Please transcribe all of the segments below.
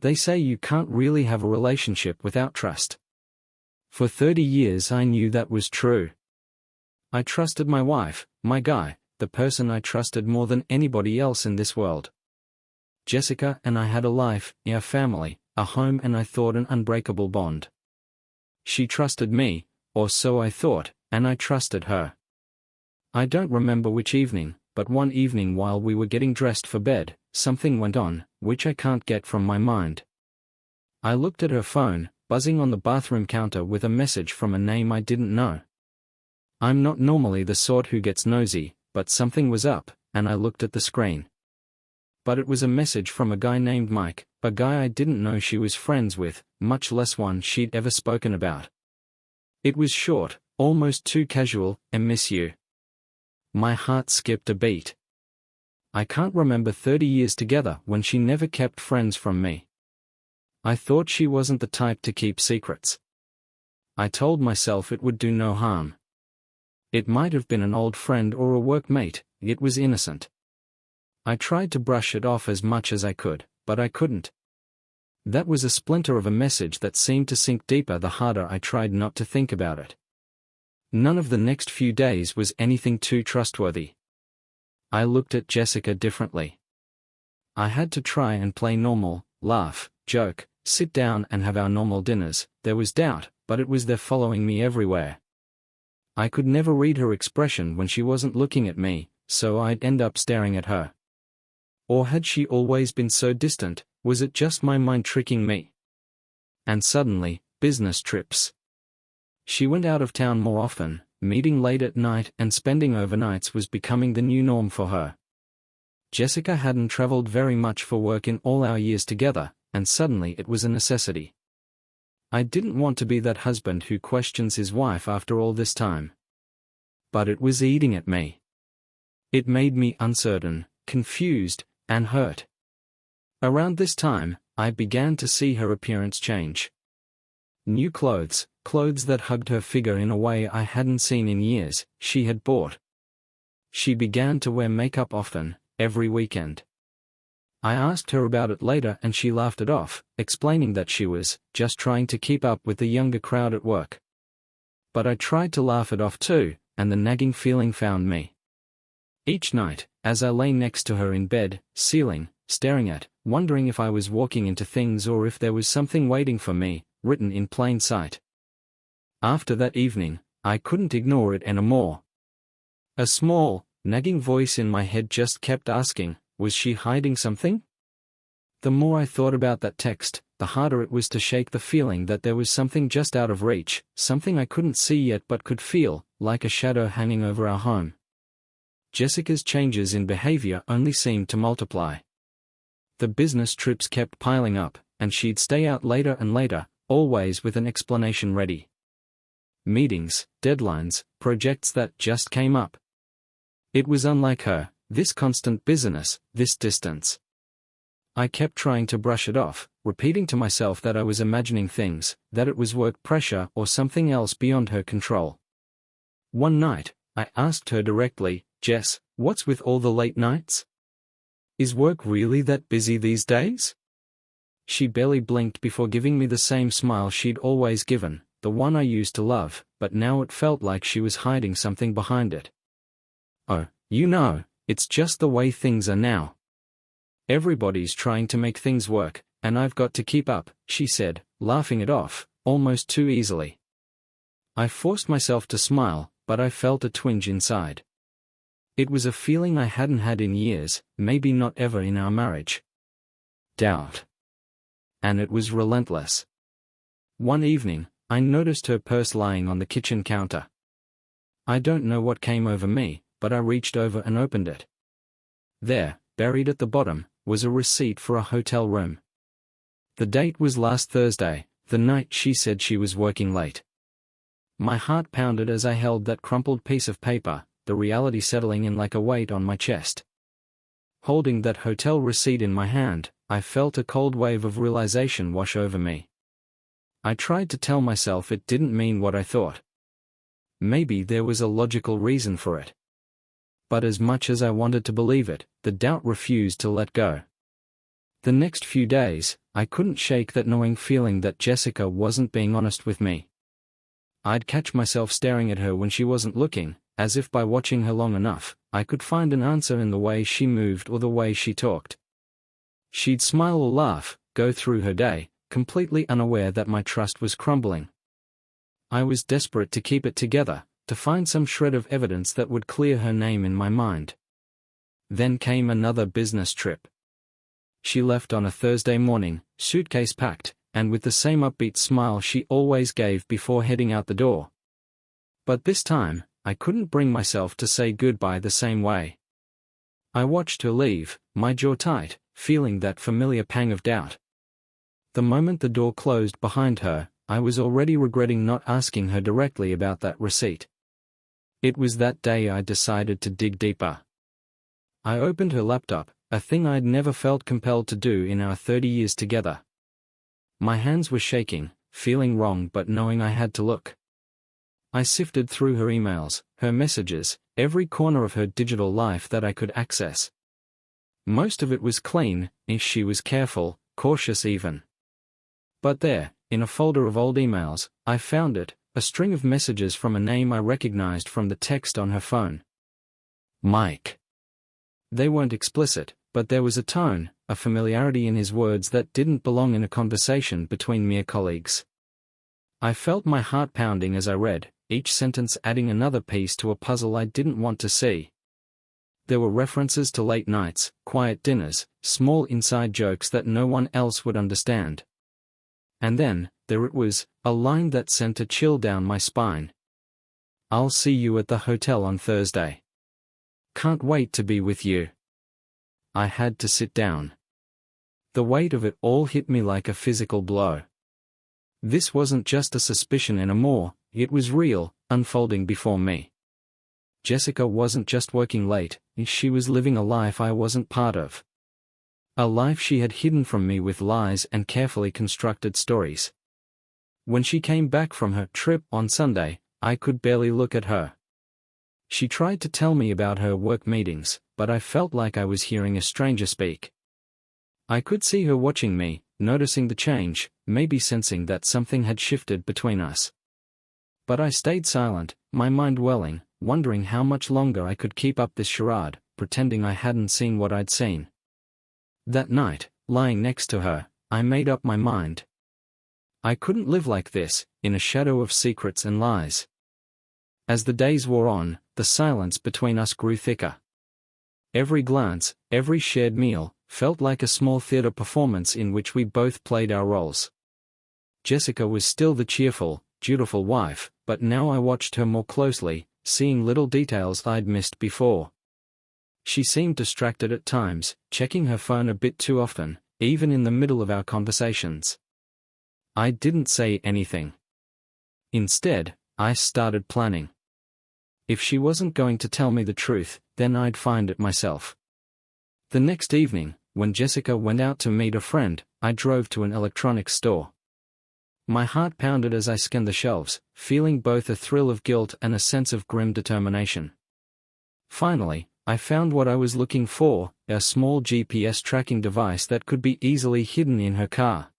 They say you can't really have a relationship without trust. For 30 years I knew that was true. I trusted my wife, my guy, the person I trusted more than anybody else in this world. Jessica and I had a life, a family, a home, and I thought an unbreakable bond. She trusted me, or so I thought, and I trusted her. I don't remember which evening, but one evening while we were getting dressed for bed, something went on, which I can't get from my mind. I looked at her phone, buzzing on the bathroom counter with a message from a name I didn't know. I'm not normally the sort who gets nosy, but something was up, and I looked at the screen. But it was a message from a guy named Mike, a guy I didn't know she was friends with, much less one she'd ever spoken about. It was short, almost too casual, "I miss you." My heart skipped a beat. I can't remember 30 years together when she never kept friends from me. I thought she wasn't the type to keep secrets. I told myself it would do no harm. It might have been an old friend or a workmate, it was innocent. I tried to brush it off as much as I could, but I couldn't. That was a splinter of a message that seemed to sink deeper the harder I tried not to think about it. None of the next few days was anything too trustworthy. I looked at Jessica differently. I had to try and play normal, laugh, joke, sit down and have our normal dinners. There was doubt, but it was there following me everywhere. I could never read her expression when she wasn't looking at me, so I'd end up staring at her. Or had she always been so distant? Was it just my mind tricking me? And suddenly, business trips. She went out of town more often, meeting late at night, and spending overnights was becoming the new norm for her. Jessica hadn't traveled very much for work in all our years together, and suddenly it was a necessity. I didn't want to be that husband who questions his wife after all this time. But it was eating at me. It made me uncertain, confused, and hurt. Around this time, I began to see her appearance change. New clothes, clothes that hugged her figure in a way I hadn't seen in years, she had bought. She began to wear makeup often, every weekend. I asked her about it later and she laughed it off, explaining that she was just trying to keep up with the younger crowd at work. But I tried to laugh it off too, and the nagging feeling found me. Each night, as I lay next to her in bed, ceiling, staring at, wondering if I was walking into things or if there was something waiting for me, written in plain sight. After that evening, I couldn't ignore it anymore. A small, nagging voice in my head just kept asking, was she hiding something? The more I thought about that text, the harder it was to shake the feeling that there was something just out of reach, something I couldn't see yet but could feel, like a shadow hanging over our home. Jessica's changes in behavior only seemed to multiply. The business trips kept piling up, and she'd stay out later and later, always with an explanation ready. Meetings, deadlines, projects that just came up. It was unlike her, this constant busyness, this distance. I kept trying to brush it off, repeating to myself that I was imagining things, that it was work pressure or something else beyond her control. One night, I asked her directly, "Jess, what's with all the late nights? Is work really that busy these days?" She barely blinked before giving me the same smile she'd always given, the one I used to love, but now it felt like she was hiding something behind it. "Oh, it's just the way things are now. Everybody's trying to make things work, and I've got to keep up," she said, laughing it off, almost too easily. I forced myself to smile, but I felt a twinge inside. It was a feeling I hadn't had in years, maybe not ever in our marriage. Doubt. And it was relentless. One evening, I noticed her purse lying on the kitchen counter. I don't know what came over me, but I reached over and opened it. There, buried at the bottom, was a receipt for a hotel room. The date was last Thursday, the night she said she was working late. My heart pounded as I held that crumpled piece of paper, the reality settling in like a weight on my chest. Holding that hotel receipt in my hand, I felt a cold wave of realization wash over me. I tried to tell myself it didn't mean what I thought. Maybe there was a logical reason for it. But as much as I wanted to believe it, the doubt refused to let go. The next few days, I couldn't shake that gnawing feeling that Jessica wasn't being honest with me. I'd catch myself staring at her when she wasn't looking, as if by watching her long enough, I could find an answer in the way she moved or the way she talked. She'd smile or laugh, go through her day, completely unaware that my trust was crumbling. I was desperate to keep it together, to find some shred of evidence that would clear her name in my mind. Then came another business trip. She left on a Thursday morning, suitcase packed, and with the same upbeat smile she always gave before heading out the door. But this time, I couldn't bring myself to say goodbye the same way. I watched her leave, my jaw tight, feeling that familiar pang of doubt. The moment the door closed behind her, I was already regretting not asking her directly about that receipt. It was that day I decided to dig deeper. I opened her laptop, a thing I'd never felt compelled to do in our 30 years together. My hands were shaking, feeling wrong but knowing I had to look. I sifted through her emails, her messages, every corner of her digital life that I could access. Most of it was clean, if she was careful, cautious even. But there, in a folder of old emails, I found it, a string of messages from a name I recognized from the text on her phone. Mike. They weren't explicit, but there was a tone, a familiarity in his words that didn't belong in a conversation between mere colleagues. I felt my heart pounding as I read, each sentence adding another piece to a puzzle I didn't want to see. There were references to late nights, quiet dinners, small inside jokes that no one else would understand. And then, there it was, a line that sent a chill down my spine. I'll see you at the hotel on Thursday. Can't wait to be with you. I had to sit down. The weight of it all hit me like a physical blow. This wasn't just a suspicion anymore, it was real, unfolding before me. Jessica wasn't just working late, she was living a life I wasn't part of. A life she had hidden from me with lies and carefully constructed stories. When she came back from her trip on Sunday, I could barely look at her. She tried to tell me about her work meetings, but I felt like I was hearing a stranger speak. I could see her watching me, noticing the change, maybe sensing that something had shifted between us. But I stayed silent, my mind welling, wondering how much longer I could keep up this charade, pretending I hadn't seen what I'd seen. That night, lying next to her, I made up my mind. I couldn't live like this, in a shadow of secrets and lies. As the days wore on, the silence between us grew thicker. Every glance, every shared meal, felt like a small theater performance in which we both played our roles. Jessica was still the cheerful, dutiful wife, but now I watched her more closely, seeing little details I'd missed before. She seemed distracted at times, checking her phone a bit too often, even in the middle of our conversations. I didn't say anything. Instead, I started planning. If she wasn't going to tell me the truth, then I'd find it myself. The next evening, when Jessica went out to meet a friend, I drove to an electronics store. My heart pounded as I scanned the shelves, feeling both a thrill of guilt and a sense of grim determination. Finally, I found what I was looking for, a small GPS tracking device that could be easily hidden in her car.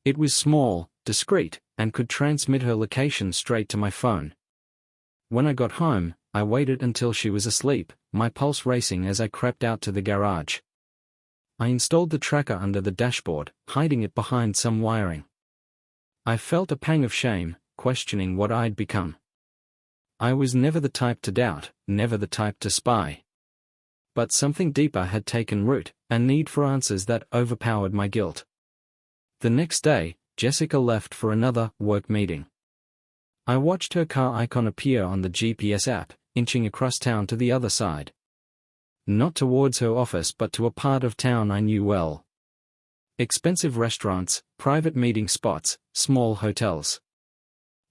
It was small, discreet, and could transmit her location straight to my phone. When I got home, I waited until she was asleep, my pulse racing as I crept out to the garage. I installed the tracker under the dashboard, hiding it behind some wiring. I felt a pang of shame, questioning what I'd become. I was never the type to doubt, never the type to spy. But something deeper had taken root, a need for answers that overpowered my guilt. The next day, Jessica left for another work meeting. I watched her car icon appear on the GPS app, inching across town to the other side. Not towards her office but to a part of town I knew well. Expensive restaurants, private meeting spots, small hotels.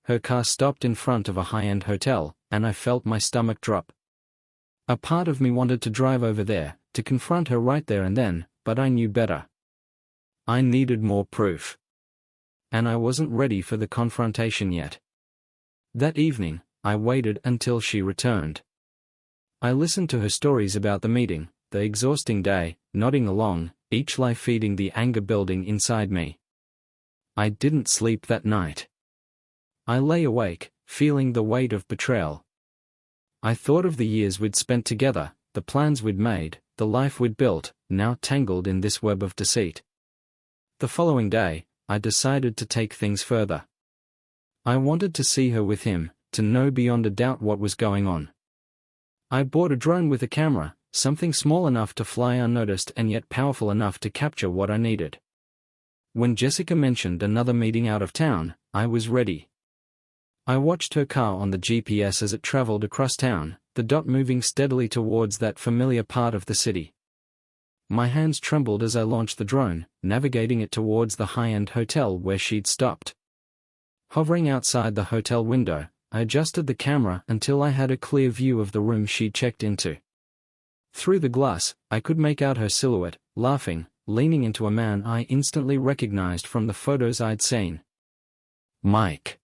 Her car stopped in front of a high-end hotel, and I felt my stomach drop. A part of me wanted to drive over there, to confront her right there and then, but I knew better. I needed more proof. And I wasn't ready for the confrontation yet. That evening, I waited until she returned. I listened to her stories about the meeting, the exhausting day, nodding along, each lie feeding the anger building inside me. I didn't sleep that night. I lay awake, feeling the weight of betrayal. I thought of the years we'd spent together, the plans we'd made, the life we'd built, now tangled in this web of deceit. The following day, I decided to take things further. I wanted to see her with him, to know beyond a doubt what was going on. I bought a drone with a camera, something small enough to fly unnoticed and yet powerful enough to capture what I needed. When Jessica mentioned another meeting out of town, I was ready. I watched her car on the GPS as it traveled across town, the dot moving steadily towards that familiar part of the city. My hands trembled as I launched the drone, navigating it towards the high-end hotel where she'd stopped. Hovering outside the hotel window, I adjusted the camera until I had a clear view of the room she'd checked into. Through the glass, I could make out her silhouette, laughing, leaning into a man I instantly recognized from the photos I'd seen. Mike.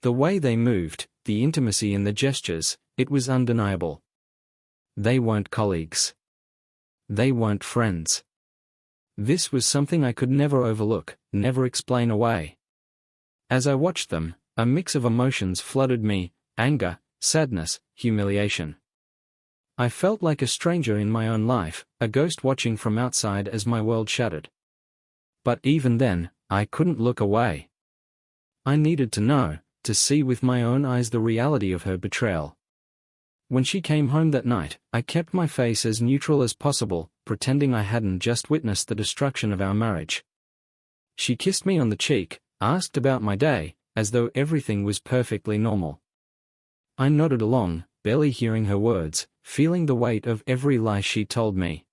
The way they moved, the intimacy in the gestures, it was undeniable. They weren't colleagues. They weren't friends. This was something I could never overlook, never explain away. As I watched them, a mix of emotions flooded me: anger, sadness, humiliation. I felt like a stranger in my own life, a ghost watching from outside as my world shattered. But even then, I couldn't look away. I needed to know, to see with my own eyes the reality of her betrayal. When she came home that night, I kept my face as neutral as possible, pretending I hadn't just witnessed the destruction of our marriage. She kissed me on the cheek, asked about my day, as though everything was perfectly normal. I nodded along, barely hearing her words, feeling the weight of every lie she told me.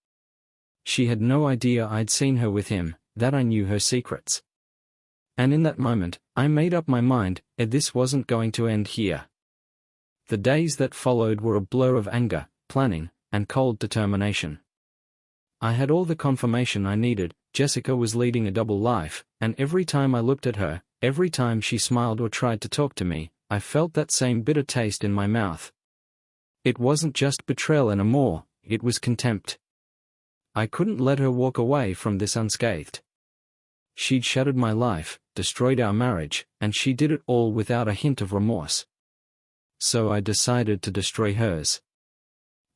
She had no idea I'd seen her with him, that I knew her secrets. And in that moment, I made up my mind, this wasn't going to end here. The days that followed were a blur of anger, planning, and cold determination. I had all the confirmation I needed: Jessica was leading a double life, and every time I looked at her, every time she smiled or tried to talk to me, I felt that same bitter taste in my mouth. It wasn't just betrayal anymore, it was contempt. I couldn't let her walk away from this unscathed. She'd shattered my life, destroyed our marriage, and she did it all without a hint of remorse. So I decided to destroy hers.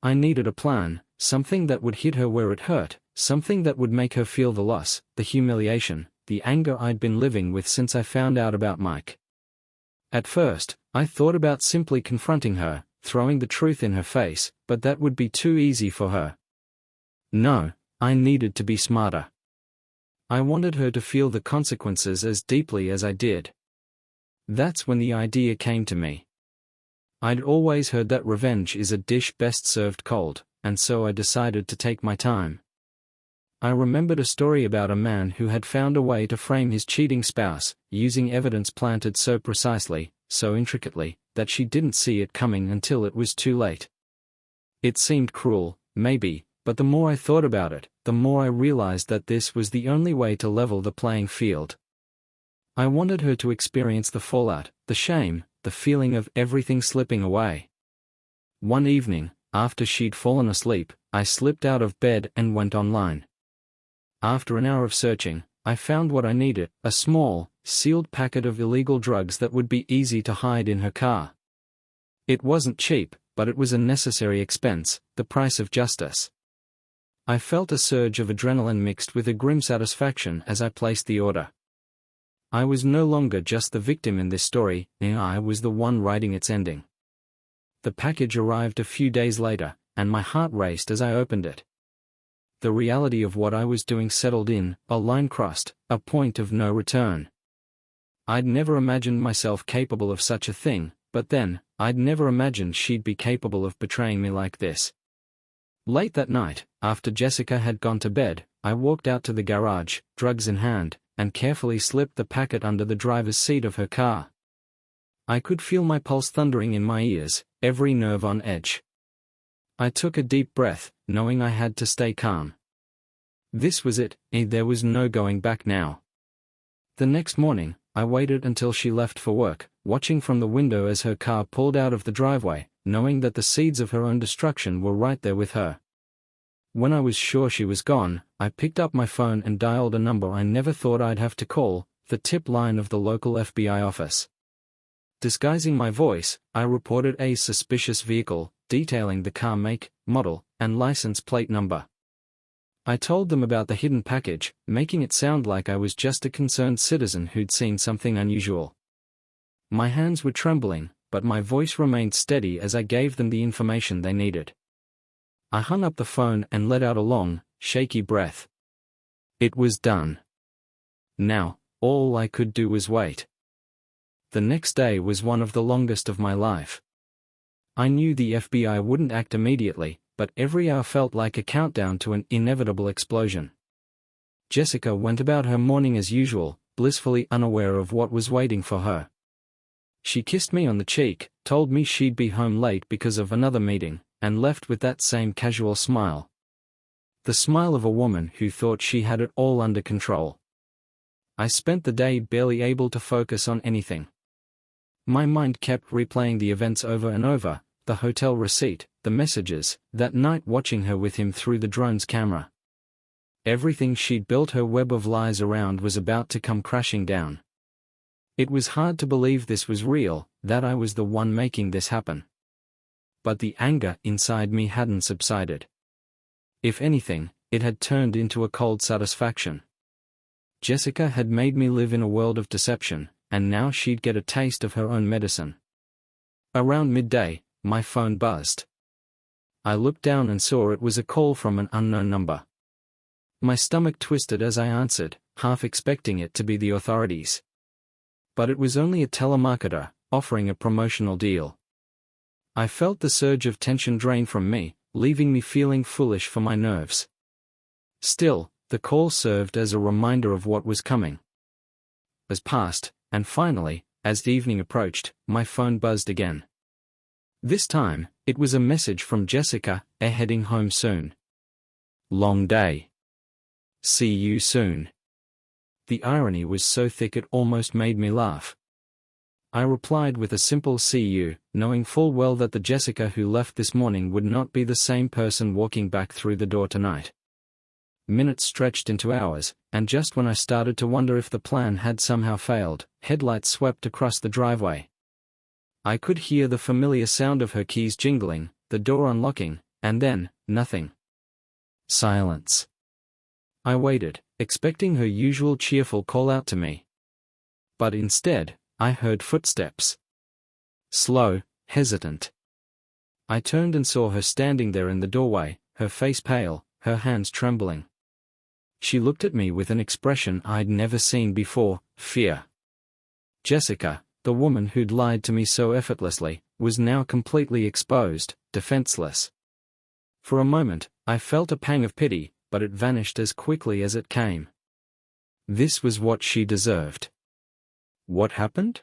I needed a plan, something that would hit her where it hurt, something that would make her feel the loss, the humiliation, the anger I'd been living with since I found out about Mike. At first, I thought about simply confronting her, throwing the truth in her face, but that would be too easy for her. No, I needed to be smarter. I wanted her to feel the consequences as deeply as I did. That's when the idea came to me. I'd always heard that revenge is a dish best served cold, and so I decided to take my time. I remembered a story about a man who had found a way to frame his cheating spouse, using evidence planted so precisely, so intricately, that she didn't see it coming until it was too late. It seemed cruel, maybe, but the more I thought about it, the more I realized that this was the only way to level the playing field. I wanted her to experience the fallout, the shame, the feeling of everything slipping away. One evening, after she'd fallen asleep, I slipped out of bed and went online. After an hour of searching, I found what I needed: a small, sealed packet of illegal drugs that would be easy to hide in her car. It wasn't cheap, but it was a necessary expense, the price of justice. I felt a surge of adrenaline mixed with a grim satisfaction as I placed the order. I was no longer just the victim in this story, I was the one writing its ending. The package arrived a few days later, and my heart raced as I opened it. The reality of what I was doing settled in, a line crossed, a point of no return. I'd never imagined myself capable of such a thing, but then, I'd never imagined she'd be capable of betraying me like this. Late that night, after Jessica had gone to bed, I walked out to the garage, drugs in hand, and carefully slipped the packet under the driver's seat of her car. I could feel my pulse thundering in my ears, every nerve on edge. I took a deep breath, knowing I had to stay calm. This was it, there was no going back now. The next morning, I waited until she left for work, watching from the window as her car pulled out of the driveway, knowing that the seeds of her own destruction were right there with her. When I was sure she was gone, I picked up my phone and dialed a number I never thought I'd have to call, the tip line of the local FBI office. Disguising my voice, I reported a suspicious vehicle, detailing the car make, model, and license plate number. I told them about the hidden package, making it sound like I was just a concerned citizen who'd seen something unusual. My hands were trembling, but my voice remained steady as I gave them the information they needed. I hung up the phone and let out a long, shaky breath. It was done. Now, all I could do was wait. The next day was one of the longest of my life. I knew the FBI wouldn't act immediately, but every hour felt like a countdown to an inevitable explosion. Jessica went about her morning as usual, blissfully unaware of what was waiting for her. She kissed me on the cheek, told me she'd be home late because of another meeting, and left with that same casual smile. The smile of a woman who thought she had it all under control. I spent the day barely able to focus on anything. My mind kept replaying the events over and over, the hotel receipt, the messages, that night watching her with him through the drone's camera. Everything she'd built her web of lies around was about to come crashing down. It was hard to believe this was real, that I was the one making this happen. But the anger inside me hadn't subsided. If anything, it had turned into a cold satisfaction. Jessica had made me live in a world of deception, and now she'd get a taste of her own medicine. Around midday, my phone buzzed. I looked down and saw it was a call from an unknown number. My stomach twisted as I answered, half expecting it to be the authorities. But it was only a telemarketer, offering a promotional deal. I felt the surge of tension drain from me, leaving me feeling foolish for my nerves. Still, the call served as a reminder of what was coming. As passed, and finally, as the evening approached, my phone buzzed again. This time, it was a message from Jessica, heading home soon. Long day. See you soon. The irony was so thick it almost made me laugh. I replied with a simple see you, knowing full well that the Jessica who left this morning would not be the same person walking back through the door tonight. Minutes stretched into hours, and just when I started to wonder if the plan had somehow failed, headlights swept across the driveway. I could hear the familiar sound of her keys jingling, the door unlocking, and then, nothing. Silence. I waited, expecting her usual cheerful call out to me. But instead, I heard footsteps. Slow, hesitant. I turned and saw her standing there in the doorway, her face pale, her hands trembling. She looked at me with an expression I'd never seen before, fear. Jessica, the woman who'd lied to me so effortlessly, was now completely exposed, defenseless. For a moment, I felt a pang of pity, but it vanished as quickly as it came. This was what she deserved. What happened?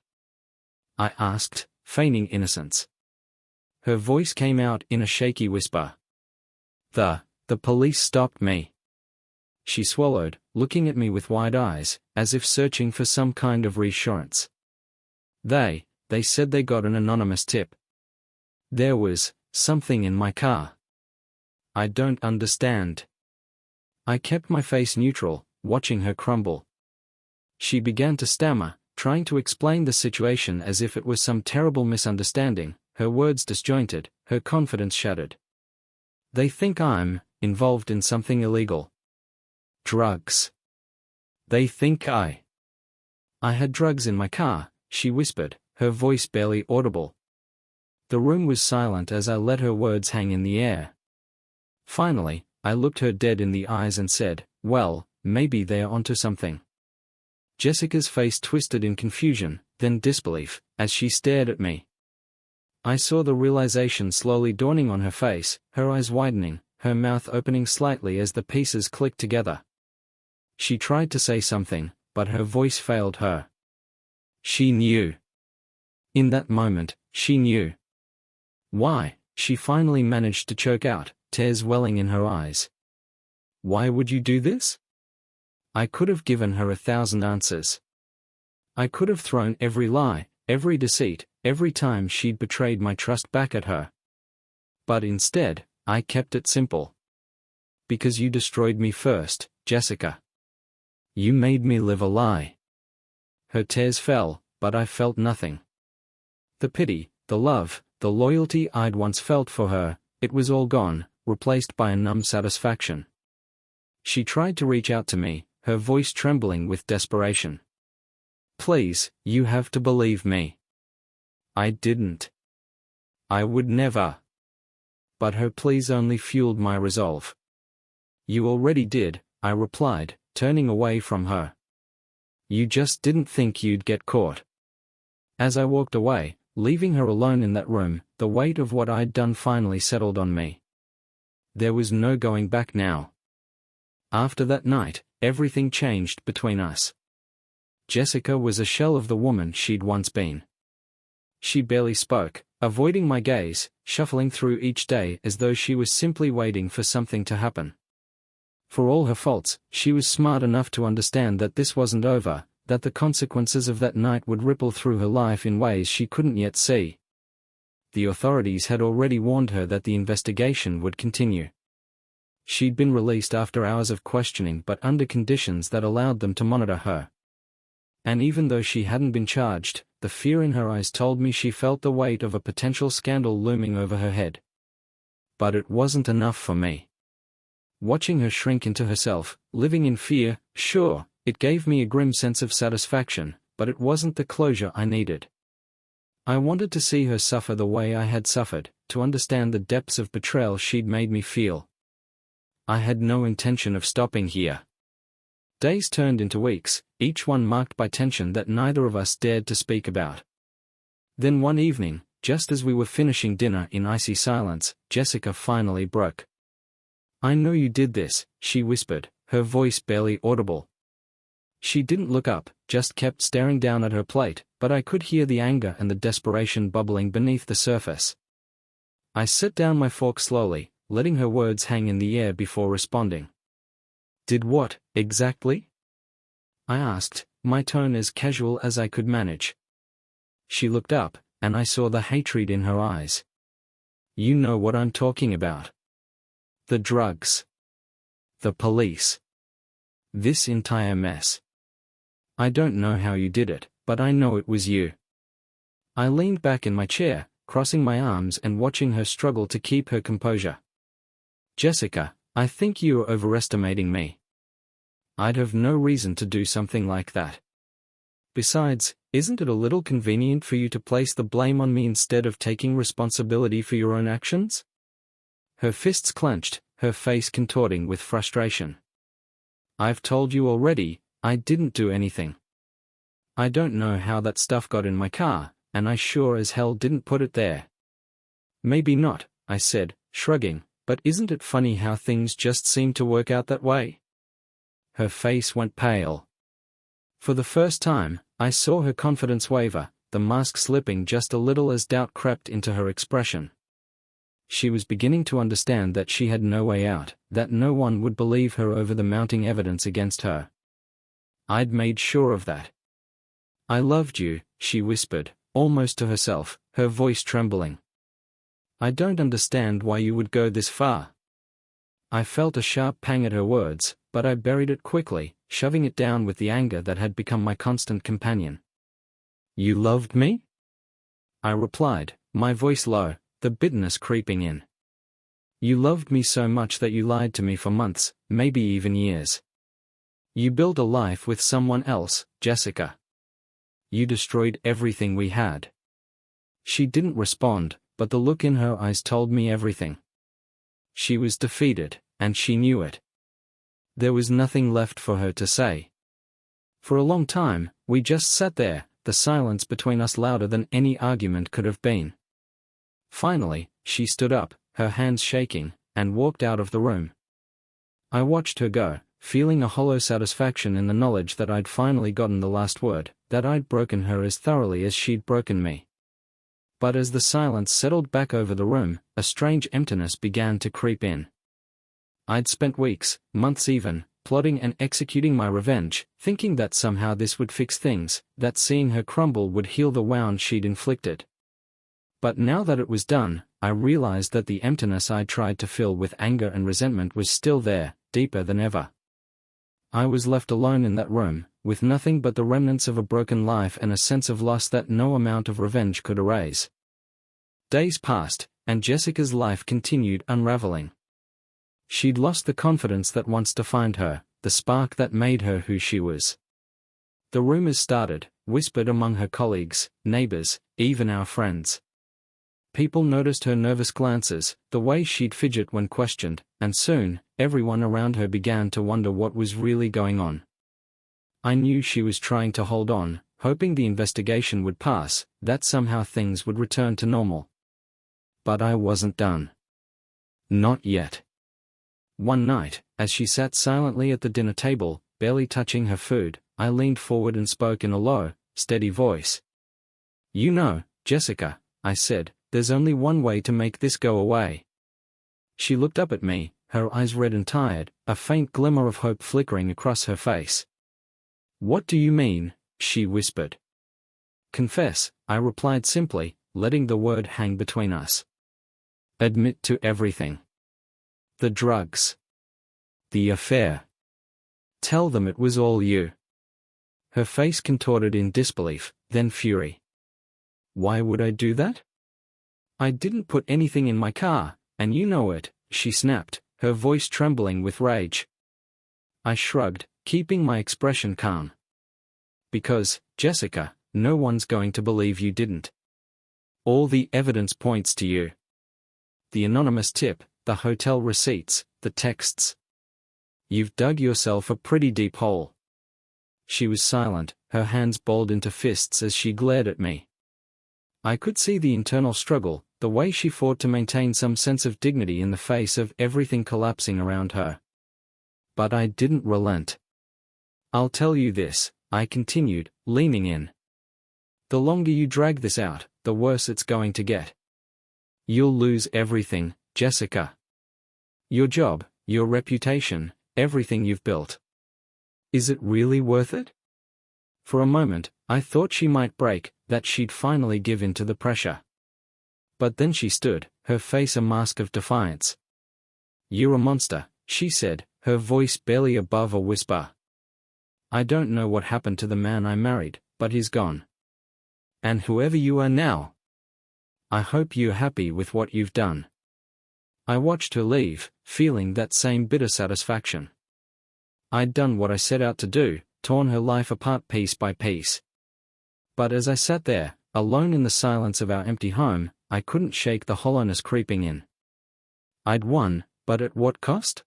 I asked, feigning innocence. Her voice came out in a shaky whisper. The police stopped me. She swallowed, looking at me with wide eyes, as if searching for some kind of reassurance. They said they got an anonymous tip. There was something in my car. I don't understand. I kept my face neutral, watching her crumble. She began to stammer, trying to explain the situation as if it was some terrible misunderstanding, her words disjointed, her confidence shattered. They think I'm involved in something illegal. Drugs. They think I had drugs in my car, she whispered, her voice barely audible. The room was silent as I let her words hang in the air. Finally, I looked her dead in the eyes and said, well, maybe they're onto something. Jessica's face twisted in confusion, then disbelief, as she stared at me. I saw the realization slowly dawning on her face, her eyes widening, her mouth opening slightly as the pieces clicked together. She tried to say something, but her voice failed her. She knew. In that moment, she knew. Why? She finally managed to choke out, tears welling in her eyes. Why would you do this? I could have given her 1,000 answers. I could have thrown every lie, every deceit, every time she'd betrayed my trust back at her. But instead, I kept it simple. because you destroyed me first, Jessica. You made me live a lie. Her tears fell, but I felt nothing. The pity, the love, the loyalty I'd once felt for her, it was all gone, replaced by a numb satisfaction. She tried to reach out to me, her voice trembling with desperation. Please, you have to believe me. I didn't. I would never. But her pleas only fueled my resolve. You already did, I replied, turning away from her. You just didn't think you'd get caught. As I walked away, leaving her alone in that room, the weight of what I'd done finally settled on me. There was no going back now. After that night, everything changed between us. Jessica was a shell of the woman she'd once been. She barely spoke, avoiding my gaze, shuffling through each day as though she was simply waiting for something to happen. For all her faults, she was smart enough to understand that this wasn't over, that the consequences of that night would ripple through her life in ways she couldn't yet see. The authorities had already warned her that the investigation would continue. She'd been released after hours of questioning but under conditions that allowed them to monitor her. And even though she hadn't been charged, the fear in her eyes told me she felt the weight of a potential scandal looming over her head. But it wasn't enough for me. Watching her shrink into herself, living in fear, sure, it gave me a grim sense of satisfaction, but it wasn't the closure I needed. I wanted to see her suffer the way I had suffered, to understand the depths of betrayal she'd made me feel. I had no intention of stopping here. Days turned into weeks, each one marked by tension that neither of us dared to speak about. Then one evening, just as we were finishing dinner in icy silence, Jessica finally broke. I know you did this, she whispered, her voice barely audible. She didn't look up, just kept staring down at her plate, but I could hear the anger and the desperation bubbling beneath the surface. I set down my fork slowly, letting her words hang in the air before responding. Did what, exactly? I asked, my tone as casual as I could manage. She looked up, and I saw the hatred in her eyes. You know what I'm talking about. The drugs. The police. This entire mess. I don't know how you did it, but I know it was you. I leaned back in my chair, crossing my arms and watching her struggle to keep her composure. Jessica, I think you are overestimating me. I'd have no reason to do something like that. Besides, isn't it a little convenient for you to place the blame on me instead of taking responsibility for your own actions? Her fists clenched, her face contorting with frustration. I've told you already, I didn't do anything. I don't know how that stuff got in my car, and I sure as hell didn't put it there. Maybe not, I said, shrugging, but isn't it funny how things just seem to work out that way? Her face went pale. For the first time, I saw her confidence waver, the mask slipping just a little as doubt crept into her expression. She was beginning to understand that she had no way out, that no one would believe her over the mounting evidence against her. I'd made sure of that. I loved you, she whispered, almost to herself, her voice trembling. I don't understand why you would go this far. I felt a sharp pang at her words, but I buried it quickly, shoving it down with the anger that had become my constant companion. You loved me? I replied, my voice low, the bitterness creeping in. You loved me so much that you lied to me for months, maybe even years. You built a life with someone else, Jessica. You destroyed everything we had. She didn't respond, but the look in her eyes told me everything. She was defeated, and she knew it. There was nothing left for her to say. For a long time, we just sat there, the silence between us louder than any argument could have been. Finally, she stood up, her hands shaking, and walked out of the room. I watched her go, feeling a hollow satisfaction in the knowledge that I'd finally gotten the last word, that I'd broken her as thoroughly as she'd broken me. But as the silence settled back over the room, a strange emptiness began to creep in. I'd spent weeks, months even, plotting and executing my revenge, thinking that somehow this would fix things, that seeing her crumble would heal the wound she'd inflicted. But now that it was done, I realized that the emptiness I tried to fill with anger and resentment was still there, deeper than ever. I was left alone in that room, with nothing but the remnants of a broken life and a sense of loss that no amount of revenge could erase. Days passed, and Jessica's life continued unraveling. She'd lost the confidence that once defined her, the spark that made her who she was. The rumors started, whispered among her colleagues, neighbors, even our friends. People noticed her nervous glances, the way she'd fidget when questioned, and soon, everyone around her began to wonder what was really going on. I knew she was trying to hold on, hoping the investigation would pass, that somehow things would return to normal. But I wasn't done. Not yet. One night, as she sat silently at the dinner table, barely touching her food, I leaned forward and spoke in a low, steady voice. "You know, Jessica," I said, "there's only one way to make this go away." She looked up at me, her eyes red and tired, a faint glimmer of hope flickering across her face. "What do you mean?" she whispered. "Confess," I replied simply, letting the word hang between us. "Admit to everything. The drugs. The affair. Tell them it was all you." Her face contorted in disbelief, then fury. "Why would I do that? I didn't put anything in my car, and you know it," she snapped, her voice trembling with rage. I shrugged, keeping my expression calm. "Because, Jessica, no one's going to believe you didn't. All the evidence points to you. The anonymous tip, the hotel receipts, the texts. You've dug yourself a pretty deep hole." She was silent, her hands balled into fists as she glared at me. I could see the internal struggle, the way she fought to maintain some sense of dignity in the face of everything collapsing around her. But I didn't relent. "I'll tell you this," I continued, leaning in. "The longer you drag this out, the worse it's going to get. You'll lose everything, Jessica. Your job, your reputation, everything you've built. Is it really worth it?" For a moment, I thought she might break, that she'd finally give in to the pressure. But then she stood, her face a mask of defiance. "You're a monster," she said, her voice barely above a whisper. "I don't know what happened to the man I married, but he's gone. And whoever you are now, I hope you're happy with what you've done." I watched her leave, feeling that same bitter satisfaction. I'd done what I set out to do, torn her life apart piece by piece. But as I sat there, alone in the silence of our empty home, I couldn't shake the hollowness creeping in. I'd won, but at what cost?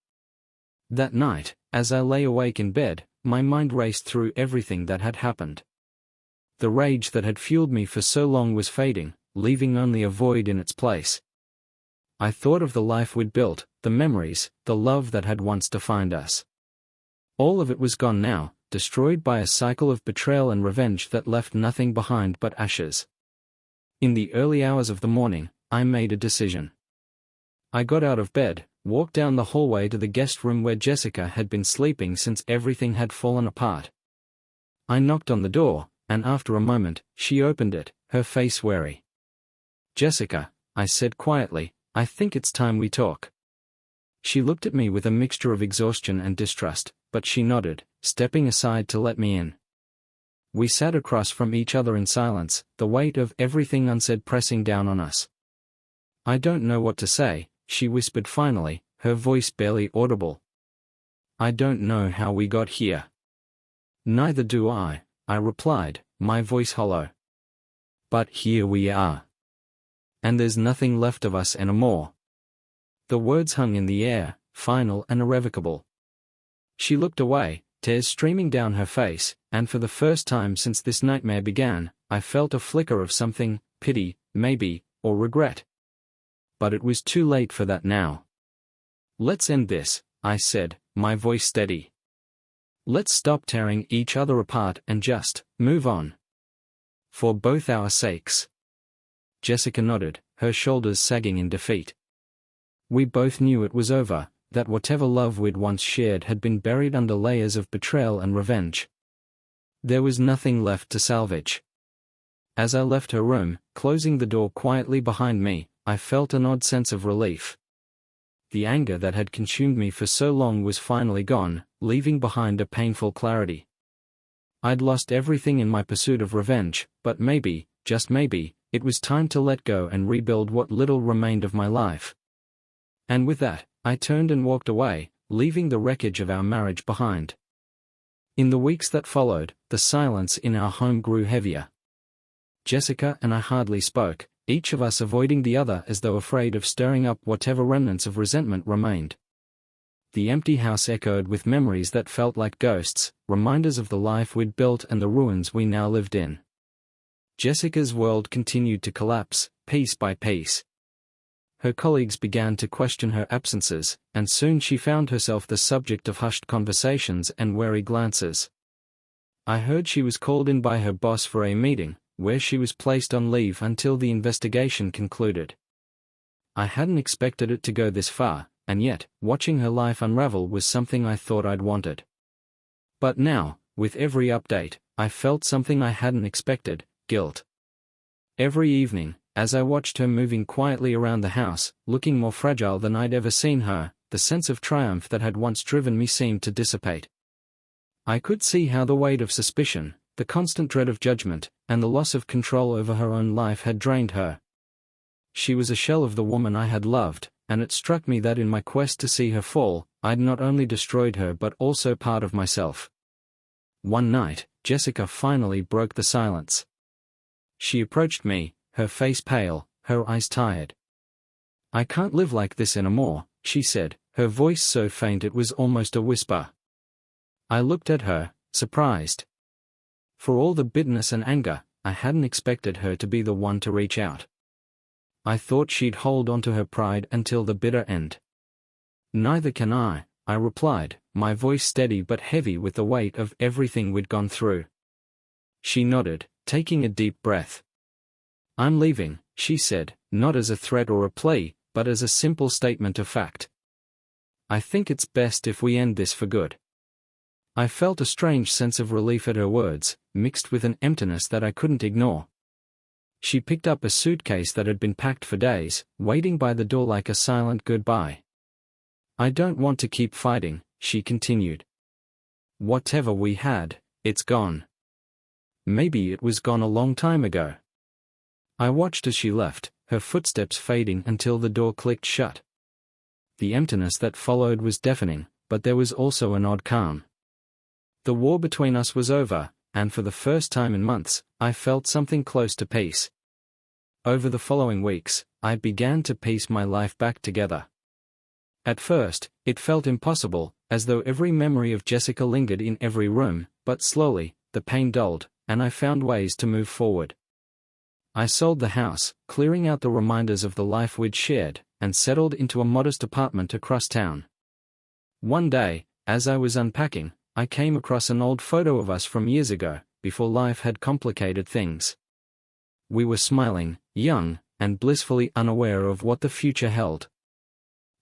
That night, as I lay awake in bed, my mind raced through everything that had happened. The rage that had fueled me for so long was fading, leaving only a void in its place. I thought of the life we'd built, the memories, the love that had once defined us. All of it was gone now, destroyed by a cycle of betrayal and revenge that left nothing behind but ashes. In the early hours of the morning, I made a decision. I got out of bed, walked down the hallway to the guest room where Jessica had been sleeping since everything had fallen apart. I knocked on the door, and after a moment, she opened it, her face wary. "Jessica," I said quietly, "I think it's time we talk." She looked at me with a mixture of exhaustion and distrust, but she nodded, stepping aside to let me in. We sat across from each other in silence, the weight of everything unsaid pressing down on us. "I don't know what to say," she whispered finally, her voice barely audible. "I don't know how we got here." "Neither do I," I replied, my voice hollow. "But here we are. And there's nothing left of us anymore." The words hung in the air, final and irrevocable. She looked away, tears streaming down her face, and for the first time since this nightmare began, I felt a flicker of something, pity, maybe, or regret. But it was too late for that now. "Let's end this," I said, my voice steady. "Let's stop tearing each other apart and just move on. For both our sakes." Jessica nodded, her shoulders sagging in defeat. We both knew it was over, that whatever love we'd once shared had been buried under layers of betrayal and revenge. There was nothing left to salvage. As I left her room, closing the door quietly behind me, I felt an odd sense of relief. The anger that had consumed me for so long was finally gone, leaving behind a painful clarity. I'd lost everything in my pursuit of revenge, but maybe, just maybe, it was time to let go and rebuild what little remained of my life. And with that, I turned and walked away, leaving the wreckage of our marriage behind. In the weeks that followed, the silence in our home grew heavier. Jessica and I hardly spoke, each of us avoiding the other as though afraid of stirring up whatever remnants of resentment remained. The empty house echoed with memories that felt like ghosts, reminders of the life we'd built and the ruins we now lived in. Jessica's world continued to collapse, piece by piece. Her colleagues began to question her absences, and soon she found herself the subject of hushed conversations and wary glances. I heard she was called in by her boss for a meeting, where she was placed on leave until the investigation concluded. I hadn't expected it to go this far, and yet, watching her life unravel was something I thought I'd wanted. But now, with every update, I felt something I hadn't expected: guilt. Every evening, as I watched her moving quietly around the house, looking more fragile than I'd ever seen her, the sense of triumph that had once driven me seemed to dissipate. I could see how the weight of suspicion, the constant dread of judgment, and the loss of control over her own life had drained her. She was a shell of the woman I had loved, and it struck me that in my quest to see her fall, I'd not only destroyed her but also part of myself. One night, Jessica finally broke the silence. She approached me, her face pale, her eyes tired. "I can't live like this anymore," she said, her voice so faint it was almost a whisper. I looked at her, surprised. For all the bitterness and anger, I hadn't expected her to be the one to reach out. I thought she'd hold on to her pride until the bitter end. "Neither can I," I replied, my voice steady but heavy with the weight of everything we'd gone through. She nodded, taking a deep breath. "I'm leaving," she said, not as a threat or a plea, but as a simple statement of fact. "I think it's best if we end this for good." I felt a strange sense of relief at her words, mixed with an emptiness that I couldn't ignore. She picked up a suitcase that had been packed for days, waiting by the door like a silent goodbye. "I don't want to keep fighting," she continued. "Whatever we had, it's gone. Maybe it was gone a long time ago." I watched as she left, her footsteps fading until the door clicked shut. The emptiness that followed was deafening, but there was also an odd calm. The war between us was over, and for the first time in months, I felt something close to peace. Over the following weeks, I began to piece my life back together. At first, it felt impossible, as though every memory of Jessica lingered in every room, but slowly, the pain dulled, and I found ways to move forward. I sold the house, clearing out the reminders of the life we'd shared, and settled into a modest apartment across town. One day, as I was unpacking, I came across an old photo of us from years ago, before life had complicated things. We were smiling, young, and blissfully unaware of what the future held.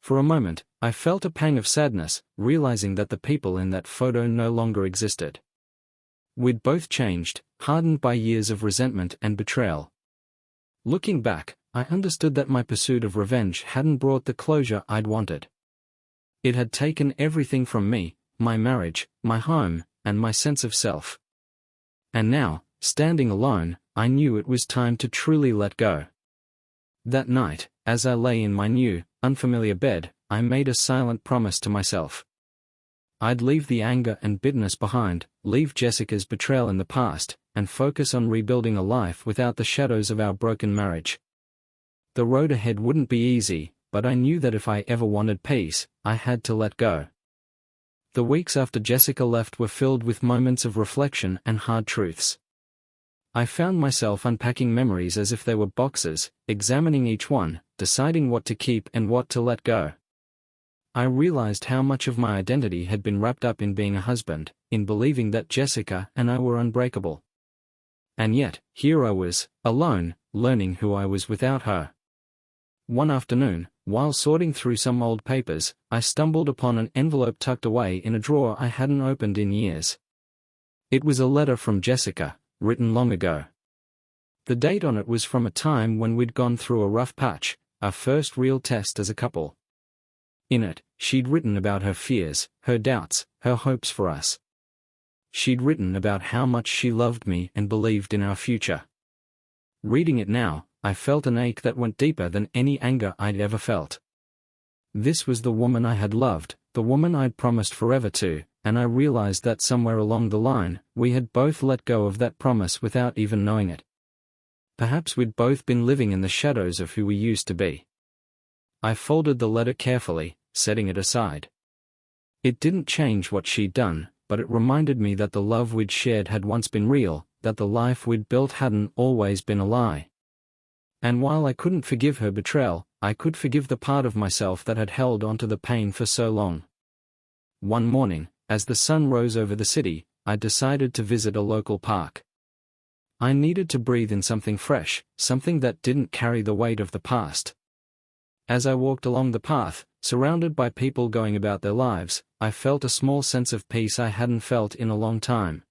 For a moment, I felt a pang of sadness, realizing that the people in that photo no longer existed. We'd both changed, hardened by years of resentment and betrayal. Looking back, I understood that my pursuit of revenge hadn't brought the closure I'd wanted. It had taken everything from me: my marriage, my home, and my sense of self. And now, standing alone, I knew it was time to truly let go. That night, as I lay in my new, unfamiliar bed, I made a silent promise to myself. I'd leave the anger and bitterness behind, leave Jessica's betrayal in the past, and focus on rebuilding a life without the shadows of our broken marriage. The road ahead wouldn't be easy, but I knew that if I ever wanted peace, I had to let go. The weeks after Jessica left were filled with moments of reflection and hard truths. I found myself unpacking memories as if they were boxes, examining each one, deciding what to keep and what to let go. I realized how much of my identity had been wrapped up in being a husband, in believing that Jessica and I were unbreakable. And yet, here I was, alone, learning who I was without her. One afternoon, while sorting through some old papers, I stumbled upon an envelope tucked away in a drawer I hadn't opened in years. It was a letter from Jessica, written long ago. The date on it was from a time when we'd gone through a rough patch, our first real test as a couple. In it, she'd written about her fears, her doubts, her hopes for us. She'd written about how much she loved me and believed in our future. Reading it now, I felt an ache that went deeper than any anger I'd ever felt. This was the woman I had loved, the woman I'd promised forever to, and I realized that somewhere along the line, we had both let go of that promise without even knowing it. Perhaps we'd both been living in the shadows of who we used to be. I folded the letter carefully, setting it aside. It didn't change what she'd done, but it reminded me that the love we'd shared had once been real, that the life we'd built hadn't always been a lie. And while I couldn't forgive her betrayal, I could forgive the part of myself that had held onto the pain for so long. One morning, as the sun rose over the city, I decided to visit a local park. I needed to breathe in something fresh, something that didn't carry the weight of the past. As I walked along the path, surrounded by people going about their lives, I felt a small sense of peace I hadn't felt in a long time.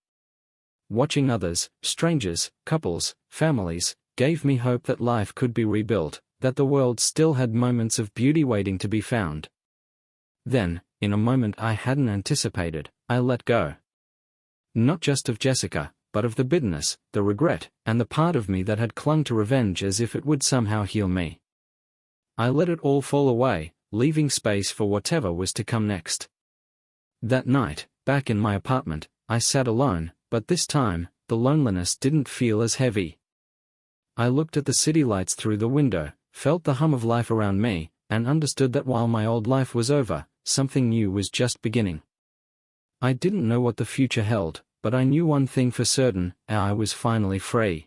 Watching others, strangers, couples, families, gave me hope that life could be rebuilt, that the world still had moments of beauty waiting to be found. Then, in a moment I hadn't anticipated, I let go. Not just of Jessica, but of the bitterness, the regret, and the part of me that had clung to revenge as if it would somehow heal me. I let it all fall away, leaving space for whatever was to come next. That night, back in my apartment, I sat alone, but this time, the loneliness didn't feel as heavy. I looked at the city lights through the window, felt the hum of life around me, and understood that while my old life was over, something new was just beginning. I didn't know what the future held, but I knew one thing for certain: I was finally free.